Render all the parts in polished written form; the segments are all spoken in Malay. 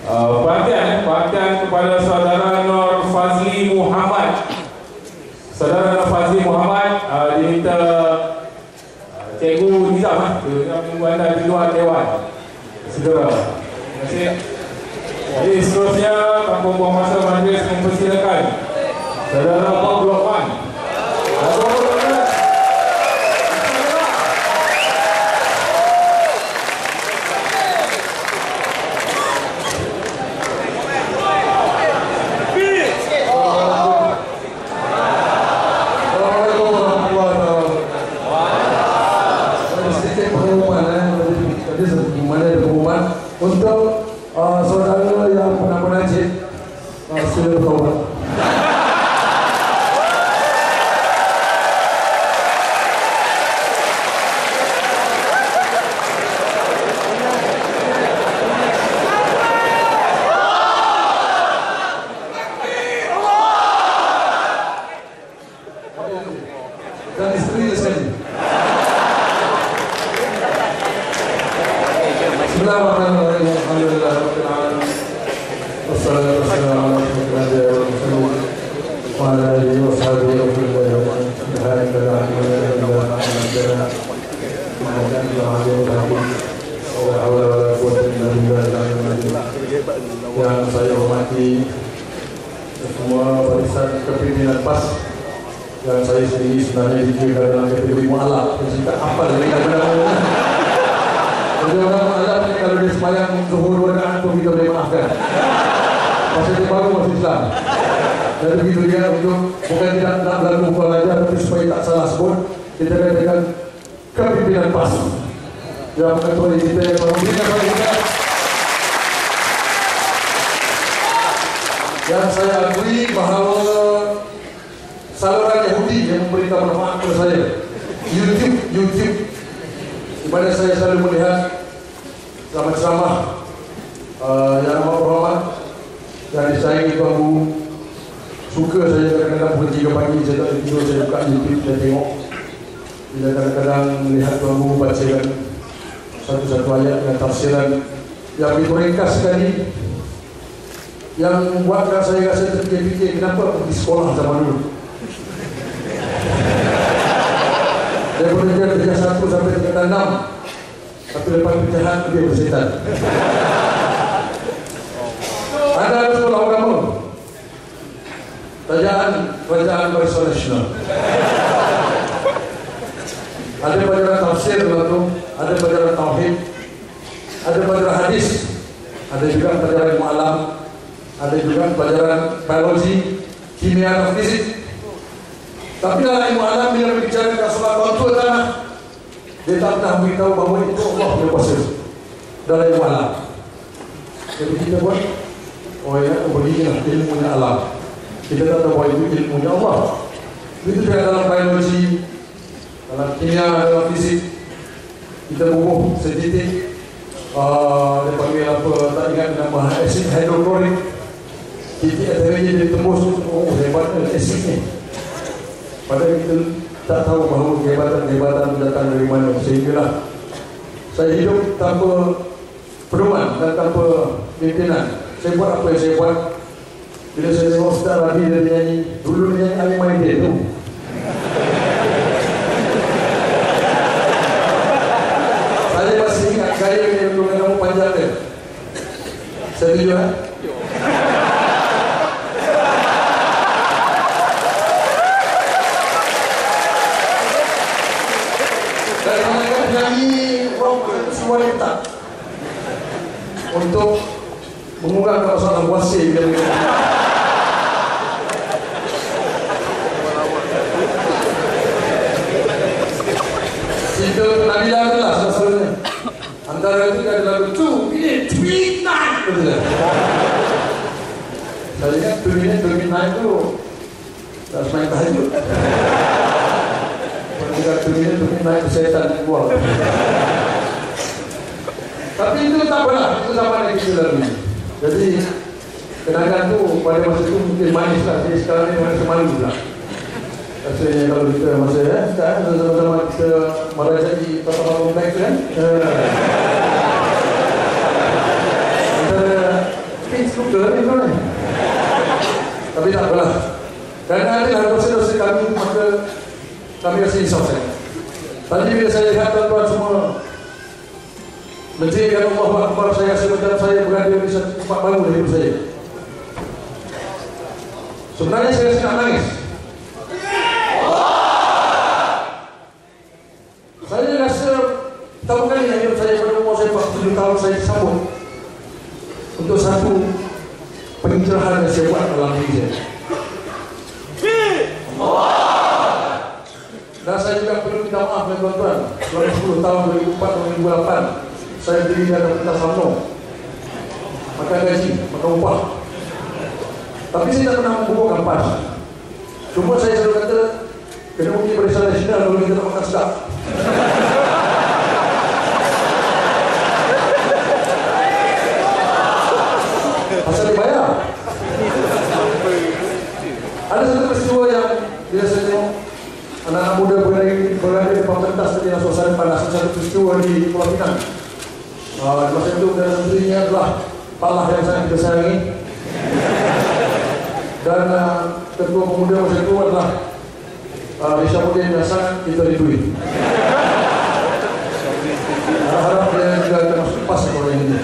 Perhatian kepada saudara Nur Fazli Muhammad. Saudara Nur Fazli Muhammad diminta Cikgu Nizam menunggu anda di luar dewan. Segera. Terima kasih. Jadi seterusnya tanpa buang masa majlis mempersilakan saudara Pak Lokman. Untuk saudara yang pernah menajib sudah bertaubat. Dan istri sekali. Bismillahirrahmanirrahim. Alhamdulillahirabbil alamin. Wassalatu wassalamu ala asyrofil anbiya'i wal mursalin wa ala alihi wa sahbihi wa man yang saya hormati semua barisan kepimpinan PAS yang saya sendiri sebenarnya dikira dalam kategori mu'alaf. Kita apa dari kadang-kadang orang mu'alaf ni kalau dia sembahyang zuhur rakaat pun kita boleh maafkan. Pasal dia baru masuk Islam. Dan begitu dia untuk bukan tidak nak berlaku pelajar, tapi supaya tak salah sebut, kita katakan kepimpinan PAS yang mengetuai kita yang memberikan kepada kita. Yang saya akui bahawa saluran Yahudi yang memberikan manfaat kepada saya, YouTube, di mana saya selalu melihat ceramah-ceramah yang amat berhormat dan disayangi bangku. Suka saya kadang-kadang pukul 3 pagi saya tak tidur, saya buka YouTube dan tengok. Bila kadang-kadang melihat bangku bacakan satu-satu ayat dan tafsiran yang begitu ringkas sekali, yang membuatkan saya rasa terfikir-fikir kenapa pergi sekolah zaman dulu. Daripada dia tingkat 1 sampai tingkat 6, tapi lepas pecahan dia bersetan. Ada sekolah agama, kerajaan Barisan Nasional. Ada pelajaran tafsir tu, ada pelajaran tauhid, ada pelajaran hadis, ada juga pelajaran mu'alam, ada juga pelajaran biologi, kimia dan fisik. Tapi dalam ilmu alam bila berbicara tentang soal kontur tanah, dia tak pernah beritahu bahawa itu Allah punya kuasa dalam ilmu alam. Jadi kita buat, oh ya, beginilah ilmunya alam. Kita tak tahu bahawa itu ilmunya Allah. Itu juga dalam biologi, dalam kimia, dalam fisik. Kita bubuh setitik, dia panggil apa, tak ingat nama asid hidroklorik. Titik akhirnya dia tembus, oh hebatnya asid ni. Padahal kita tak tahu bahawa kehebatan datang dari mana. Sehinggalah saya hidup tanpa pedoman dan tanpa pimpinan. Saya buat apa yang saya buat. Bila saya tengok Ustaz Rabi dia nyanyi, dulu dia nyanyi Alim Maidin tu. Saya masih ingat gaya yang dulu kamu panjang dia. Saya tunjuk kan? Wanita untuk mengungkapkan persoalan wasi yang itu Nabila adalah salah satunya. Antara itu ada lagu 2 minute 2 night. Saya ingat 2 minute 2 night itu tak semain tahajud. Ketika 2 minute 2 night setan keluar. Tapi itu tak apalah, itu sama yang kita lalui. Jadi kenangan tu pada masa itu mungkin manis lah. Jadi sekarang ni manis malu pula. Rasanya kalau kita masa sekarang sama-sama kita merajai pertama kompleks kan. Antara suka ni kan. Tapi tak apalah. Kerana ada dosa-dosa kami, maka kami rasa insaf saya. Tadi bila saya lihat tuan-tuan semua menjadikan Allah Akbar, saya rasa macam saya berada di satu tempat baru dalam hidup saya. Sebenarnya saya rasa nak nangis. Saya rasa pertama kali dalam hidup saya pada umur saya 47 tahun saya disambut untuk satu pencerahan yang saya buat dalam diri saya. Dan saya juga perlu minta maaf kepada tuan-tuan. Selama 10 tahun 2004-2008 saya berdiri di atas pentas UMNO, makan gaji, makan upah. Tapi saya tak pernah membubuhkan PAS. Cuma saya selalu kata kena pergi Barisan Nasional kalau kita nak makan sedap. Pasal dibayar. Ada satu peristiwa yang bila saya tengok anak-anak muda berada di depan pentas tadi dalam suasana panas. Satu peristiwa di Pulau Pinang. Di masa itu Perdana Menterinya adalah Palah yang sangat kita sayangi. Dan ketua pemuda masa itu adalah Rishamuddin yang sangat kita ridui. Harap dia juga termasuk pas orang ini.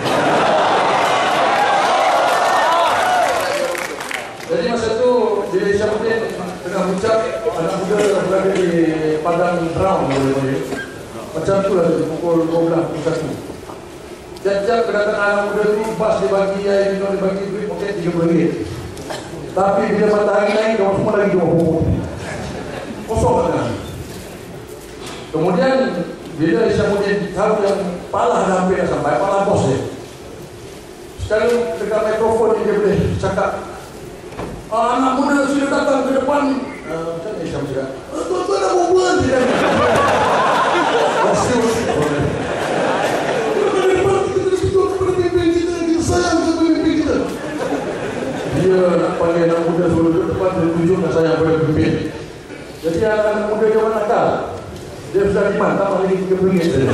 Jadi masa itu bila Rishamuddin tengah ucap, anak muda berada di padang round, macam itulah pukul 12.01. Setiap kedatangan anak muda itu bas dibagi air minum, dibagi duit poket RM30. Tapi bila matahari naik, kamu semua lagi RM20. Kosong kan? Kemudian bila Rishamuddin tahu yang Palah dah hampir dah sampai, Palah bos dia. Sekali dekat mikrofon dia boleh cakap, anak muda sudah datang ke depan. Macam ni Syam cakap, tuan-tuan dah mau buat dia. Dia nak panggil anak muda suruh duduk depan, dia tunjuk nak sayang pada pemimpin. Jadi anak muda dia orang nakal. Dia sudah diman, tak lagi RM3 saja.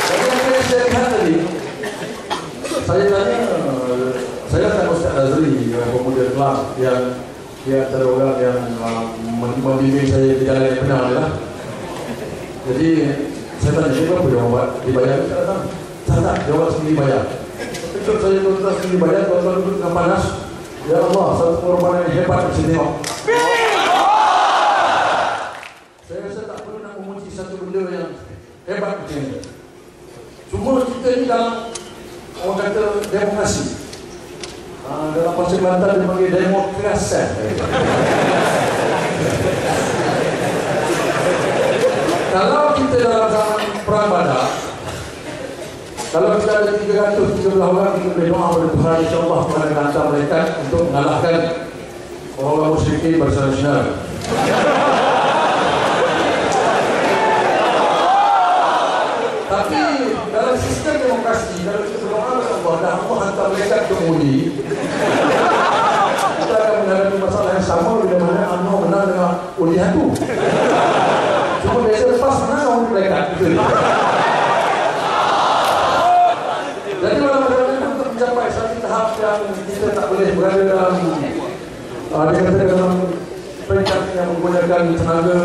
Jadi apa yang saya lihat tadi, saya tanya, saya datang Ustaz Azri, pemuda Kelang yang dia antara orang yang membimbing saya di jalan yang benar adalah. Jadi saya tanya dia berapa dia buat dibayar? Dia datang, tak, dia buat sendiri bayar. Ketika saya tuan-tuan sendiri bayar, tuan-tuan duduk dengan panas. Ya Allah, satu pengorbanan yang hebat di sini. Saya rasa tak perlu nak memuji satu benda yang hebat macam ini. Cuma kita ni dalam orang kata demokrasi. Dalam bahasa Kelantan dia panggil demokrasi. Kalau kita dalam zaman perang Badar, kalau kita ada 313 orang, kita boleh doa kepada Tuhan, insyaAllah Tuhan akan hantar mereka untuk mengalahkan orang-orang musyrikin Barisan Nasional. Tapi dalam sistem demokrasi, kalau kita berdoa kepada Allah dan Allah hantar mereka ke mengundi, kita akan menghadapi masalah yang sama bila mana UMNO menang dengan undi hantu. Cuma biasa lepas menang orang mereka. Jadi dalam perjalanan untuk mencapai satu tahap yang kita tak boleh berada dalam peringkat yang menggunakan tenaga